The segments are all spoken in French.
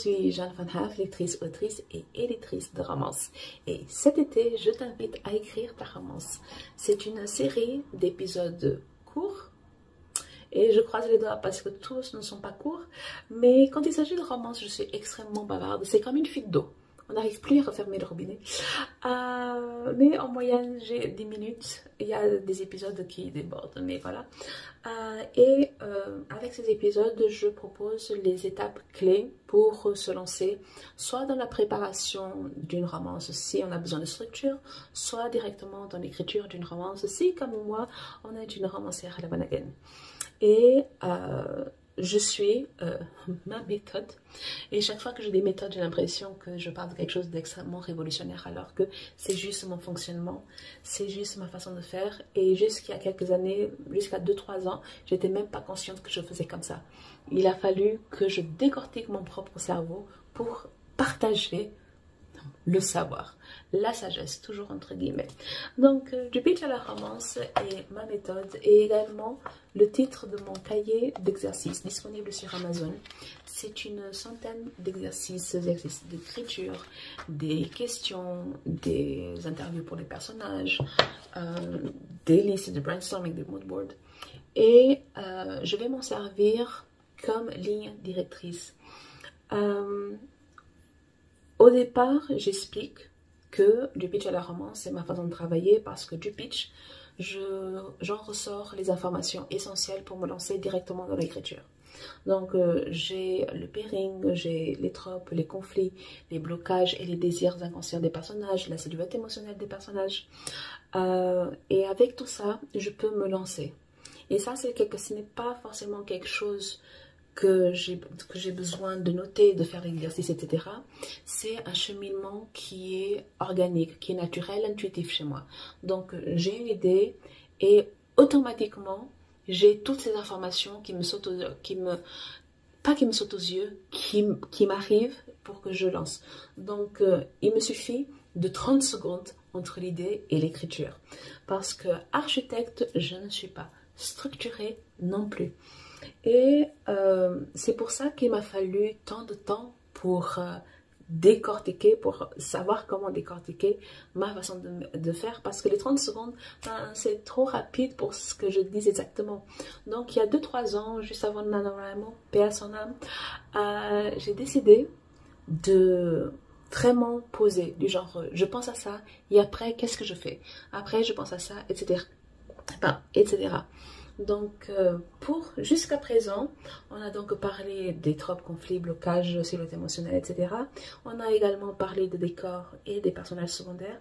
suis Jeanne Van Haaf, lectrice, autrice et éditrice de romances. Et cet été, je t'invite à écrire ta romance. C'est une série d'épisodes courts. Et je croise les doigts parce que tous ne sont pas courts. Mais quand il s'agit de romance, je suis extrêmement bavarde. C'est comme une fuite d'eau. On n'arrive plus à refermer le robinet. Mais en moyenne, j'ai 10 minutes. Il y a des épisodes qui débordent, mais voilà. Avec ces épisodes, je propose les étapes clés pour se lancer, soit dans la préparation d'une romance si on a besoin de structure, soit directement dans l'écriture d'une romance si, comme moi, on est une romancière à la Vanagen. Et je suis ma méthode, et chaque fois que j'ai des méthodes, j'ai l'impression que je parle de quelque chose d'extrêmement révolutionnaire, alors que c'est juste mon fonctionnement, c'est juste ma façon de faire. Et jusqu'à quelques années, jusqu'à 2-3 ans, j'étais même pas consciente que je faisais comme ça. Il a fallu que je décortique mon propre cerveau pour partager le savoir, la sagesse, toujours entre guillemets. Donc, du pitch à la romance et ma méthode, et également le titre de mon cahier d'exercices disponible sur Amazon. C'est une centaine d'exercices d'écriture, des questions, des interviews pour les personnages, des listes de brainstorming, des mood boards. Et je vais m'en servir comme ligne directrice. Au départ, j'explique que du pitch à la romance, c'est ma façon de travailler parce que du pitch, j'en ressors les informations essentielles pour me lancer directement dans l'écriture. Donc, j'ai le pairing, j'ai les tropes, les conflits, les blocages et les désirs inconscients des personnages, la silhouette émotionnelle des personnages. Et avec tout ça, je peux me lancer. Et ça, ce n'est pas forcément quelque chose que j'ai besoin de noter, de faire l'exercice, etc. C'est un cheminement qui est organique, qui est naturel, intuitif chez moi. Donc, j'ai une idée et automatiquement, j'ai toutes ces informations qui me sautent aux yeux, qui m'arrivent pour que je lance. Donc, il me suffit de 30 secondes entre l'idée et l'écriture. Parce que architecte, je ne suis pas. Structurée non plus. Et c'est pour ça qu'il m'a fallu tant de temps pour décortiquer, pour savoir comment décortiquer ma façon de faire, parce que les 30 secondes, ben, c'est trop rapide pour ce que je dis exactement. Donc il y a 2-3 ans, juste avant NaNoWriMo, paix à son âme, j'ai décidé de vraiment poser, du genre je pense à ça, et après qu'est-ce que je fais? Après je pense à ça, etc. Enfin, etc. Donc, jusqu'à présent, on a donc parlé des tropes, conflits, blocages, silhouette émotionnelle, etc. On a également parlé de décors et des personnages secondaires,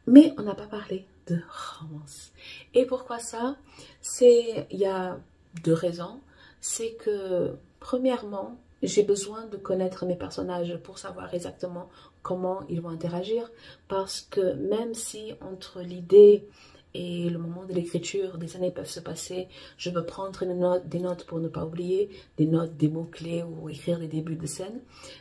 mais on n'a pas parlé de romance. Et pourquoi ça? Il y a 2 raisons. C'est que, premièrement, j'ai besoin de connaître mes personnages pour savoir exactement comment ils vont interagir, parce que même si entre l'idée et le moment de l'écriture, des années peuvent se passer, je peux prendre des notes pour ne pas oublier, des notes, des mots-clés ou écrire des débuts de scène.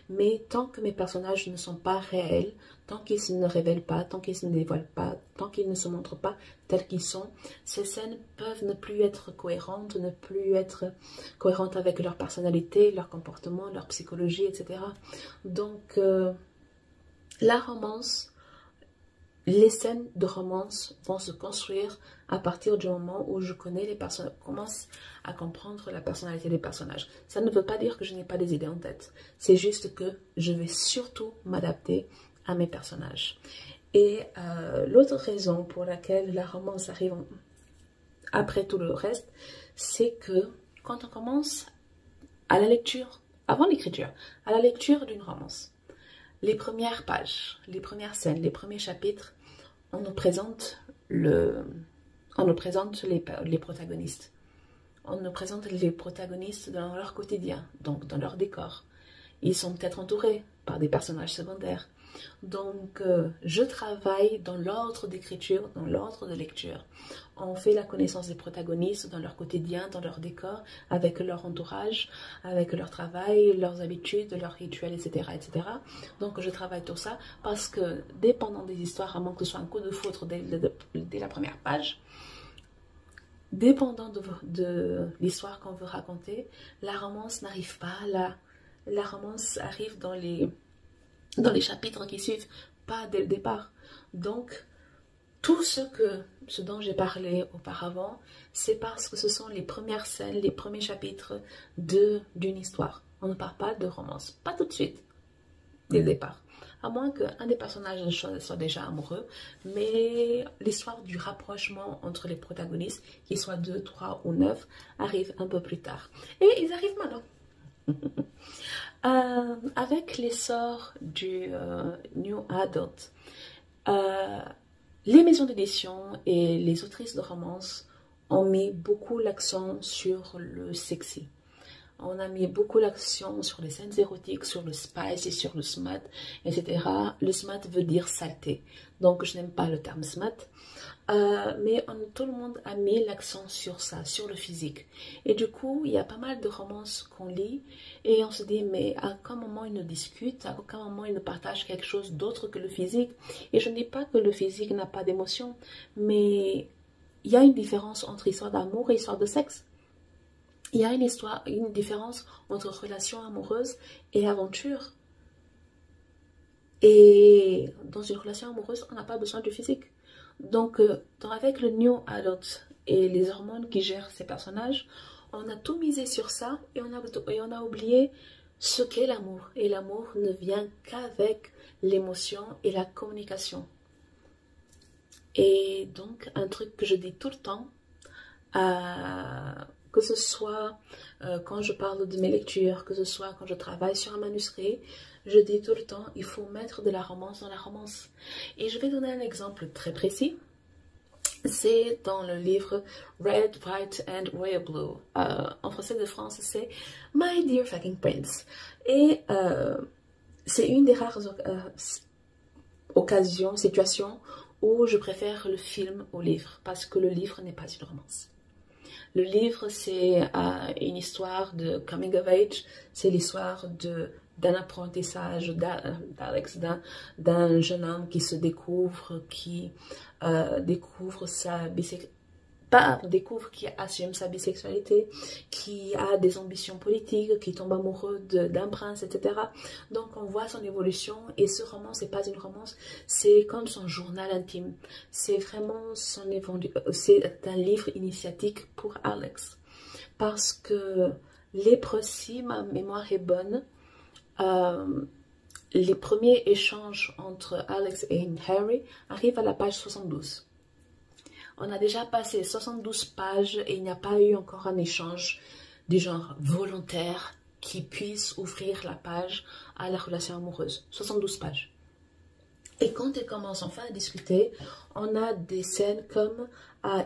Mais tant que mes personnages ne sont pas réels, tant qu'ils ne se révèlent pas, tant qu'ils ne se dévoilent pas, tant qu'ils ne se montrent pas tels qu'ils sont, ces scènes peuvent ne plus être cohérentes, avec leur personnalité, leur comportement, leur psychologie, etc. Donc, la romance... Les scènes de romance vont se construire à partir du moment où je connais les personnes, commence à comprendre la personnalité des personnages. Ça ne veut pas dire que je n'ai pas des idées en tête. C'est juste que je vais surtout m'adapter à mes personnages. Et l'autre raison pour laquelle la romance arrive après tout le reste, c'est que quand on commence à la lecture, avant l'écriture, à la lecture d'une romance, les premières pages, les premières scènes, les premiers chapitres, on nous présente les protagonistes. On nous présente les protagonistes dans leur quotidien, donc dans leur décor. Ils sont peut-être entourés par des personnages secondaires. Donc, je travaille dans l'ordre d'écriture, dans l'ordre de lecture. On fait la connaissance des protagonistes dans leur quotidien, dans leur décor, avec leur entourage, avec leur travail, leurs habitudes, leurs rituels, etc., etc. Donc, je travaille tout ça parce que, dépendant des histoires, à moins que ce soit un coup de foudre dès la première page, dépendant de l'histoire qu'on veut raconter, la romance n'arrive pas la romance arrive dans les chapitres qui suivent, pas dès le départ. Donc, tout ce dont j'ai parlé auparavant, c'est parce que ce sont les premières scènes, les premiers chapitres d'une histoire. On ne parle pas de romance, pas tout de suite, dès le départ. À moins qu'un des personnages soit déjà amoureux, mais l'histoire du rapprochement entre les protagonistes, qu'ils soient 2, 3 ou 9, arrive un peu plus tard. Et ils arrivent maintenant. Avec l'essor du New Adult, les maisons d'édition et les autrices de romance ont mis beaucoup l'accent sur le sexy. On a mis beaucoup l'accent sur les scènes érotiques, sur le spice et sur le smut, etc. Le smut veut dire saleté, donc je n'aime pas le terme smut. Mais tout le monde a mis l'accent sur ça, sur le physique. Et du coup, il y a pas mal de romances qu'on lit et on se dit, mais à aucun moment ils ne discutent, à aucun moment ils ne partagent quelque chose d'autre que le physique. Et je ne dis pas que le physique n'a pas d'émotion, mais il y a une différence entre histoire d'amour et histoire de sexe. Il y a une différence entre relation amoureuse et aventure. Et dans une relation amoureuse, on n'a pas besoin du physique. Donc, avec le New Adult et les hormones qui gèrent ces personnages, on a tout misé sur ça et on a oublié ce qu'est l'amour. Et l'amour ne vient qu'avec l'émotion et la communication. Et donc, un truc que je dis tout le temps, que ce soit quand je parle de mes lectures, que ce soit quand je travaille sur un manuscrit, je dis tout le temps, il faut mettre de la romance dans la romance. Et je vais donner un exemple très précis. C'est dans le livre Red, White and Royal Blue. En français de France, c'est My Dear Fucking Prince. Et c'est une des rares situations où je préfère le film au livre, parce que le livre n'est pas une romance. Le livre, c'est une histoire de coming of age, c'est l'histoire d'un apprentissage d'Alex, d'un jeune homme qui se découvre, qui qui assume sa bisexualité, qui a des ambitions politiques, qui tombe amoureux d'un prince, etc. Donc on voit son évolution et ce roman, c'est pas une romance, c'est comme son journal intime. C'est vraiment c'est un livre initiatique pour Alex. Parce que si ma mémoire est bonne, les premiers échanges entre Alex et Harry arrivent à la page 72. On a déjà passé 72 pages et il n'y a pas eu encore un échange du genre volontaire qui puisse ouvrir la page à la relation amoureuse. 72 pages. Et quand ils commencent enfin à discuter, on a des scènes comme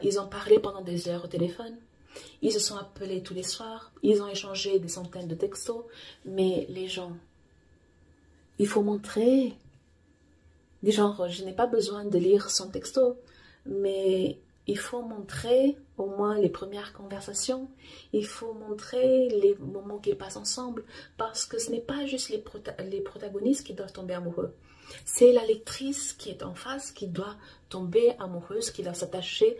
ils ont parlé pendant des heures au téléphone, ils se sont appelés tous les soirs, ils ont échangé des centaines de textos, mais les gens, il faut montrer. Des genre, je n'ai pas besoin de lire son texto, mais il faut montrer au moins les premières conversations. Il faut montrer les moments qu'ils passent ensemble. Parce que ce n'est pas juste les protagonistes qui doivent tomber amoureux. C'est la lectrice qui est en face qui doit tomber amoureuse, qui doit s'attacher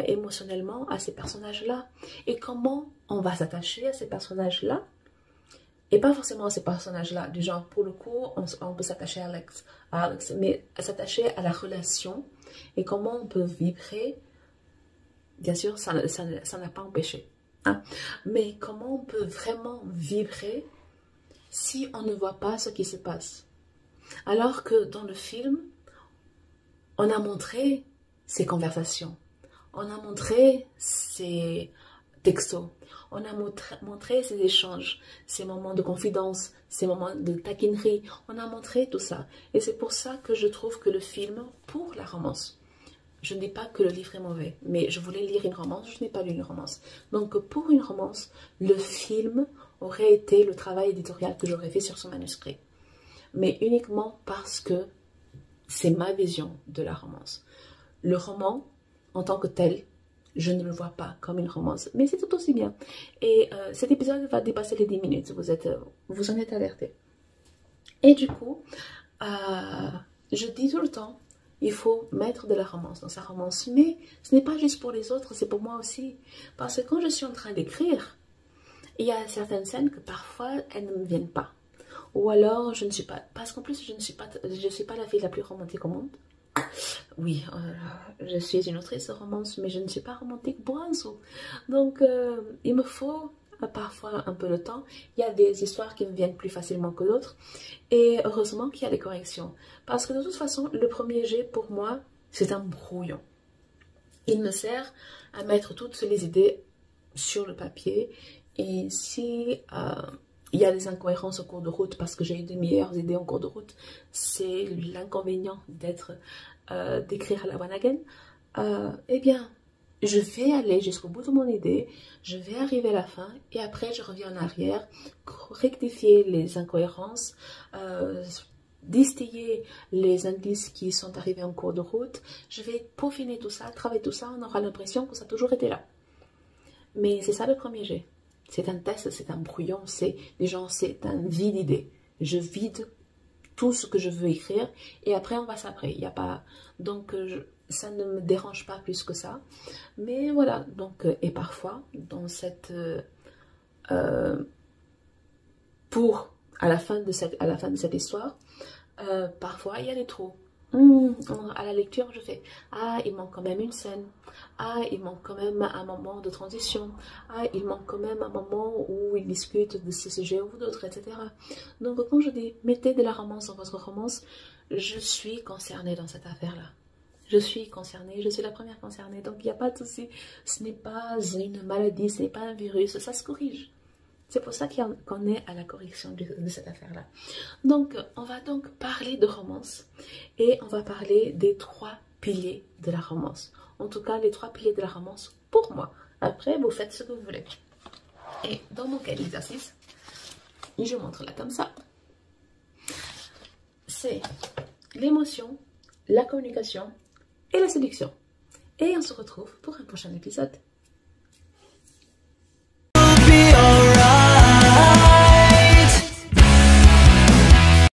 émotionnellement à ces personnages-là. Et comment on va s'attacher à ces personnages-là? Et pas forcément à ces personnages-là, du genre, pour le coup, on peut s'attacher à Alex, mais s'attacher à la relation et comment on peut vibrer. Bien sûr, ça n'a pas empêché. Hein? Mais comment on peut vraiment vibrer si on ne voit pas ce qui se passe? Alors que dans le film, on a montré ces conversations, on a montré ces textos, on a montré ces échanges, ces moments de confidence, ces moments de taquinerie, on a montré tout ça. Et c'est pour ça que je trouve que le film, pour la romance, je ne dis pas que le livre est mauvais, mais je voulais lire une romance, je n'ai pas lu une romance. Donc pour une romance, le film aurait été le travail éditorial que j'aurais fait sur ce manuscrit. Mais uniquement parce que c'est ma vision de la romance. Le roman, en tant que tel, je ne le vois pas comme une romance, mais c'est tout aussi bien. Et cet épisode va dépasser les 10 minutes, vous en êtes alertés. Et du coup, je dis tout le temps, il faut mettre de la romance dans sa romance. Mais ce n'est pas juste pour les autres, c'est pour moi aussi. Parce que quand je suis en train d'écrire, il y a certaines scènes que parfois elles ne me viennent pas. Ou alors je ne suis pas, parce qu'en plus je suis pas la fille la plus romantique au monde. Oui, je suis une autrice de romance, mais je ne suis pas romantique pour un sou. Donc il me faut parfois un peu de temps. Il y a des histoires qui me viennent plus facilement que d'autres. Et heureusement qu'il y a des corrections. Parce que de toute façon, le premier jet pour moi, c'est un brouillon. Il me sert à mettre toutes les idées sur le papier. Et si il y a des incohérences au cours de route, parce que j'ai eu de meilleures idées en cours de route, c'est l'inconvénient d'écrire à la one again, eh bien, je vais aller jusqu'au bout de mon idée, je vais arriver à la fin, et après je reviens en arrière, rectifier les incohérences, distiller les indices qui sont arrivés en cours de route. Je vais peaufiner tout ça, travailler tout ça, on aura l'impression que ça a toujours été là. Mais c'est ça le premier jet. C'est un test, c'est un brouillon, c'est un vide idée. Je vide tout ce que je veux écrire et après on passe après. Il y a pas, donc ça ne me dérange pas plus que ça. Mais voilà, donc et parfois dans cette à la fin de cette histoire, parfois il y a des trous. À la lecture, je fais ah, il manque quand même une scène. Ah, il manque quand même un moment de transition. Ah, il manque quand même un moment où ils discutent de ce sujet ou d'autres, etc. Donc, quand je dis mettez de la romance dans votre romance, je suis concernée dans cette affaire-là. Je suis concernée, je suis la première concernée. Donc, il n'y a pas de souci. Ce n'est pas une maladie, ce n'est pas un virus, ça se corrige. C'est pour ça qu'on est à la correction de cette affaire-là. Donc, on va donc parler de romance et on va parler des 3 piliers de la romance. En tout cas, les 3 piliers de la romance pour moi. Après, vous faites ce que vous voulez. Et dans mon cas d'exercice, je montre là comme ça. C'est l'émotion, la communication et la séduction. Et on se retrouve pour un prochain épisode.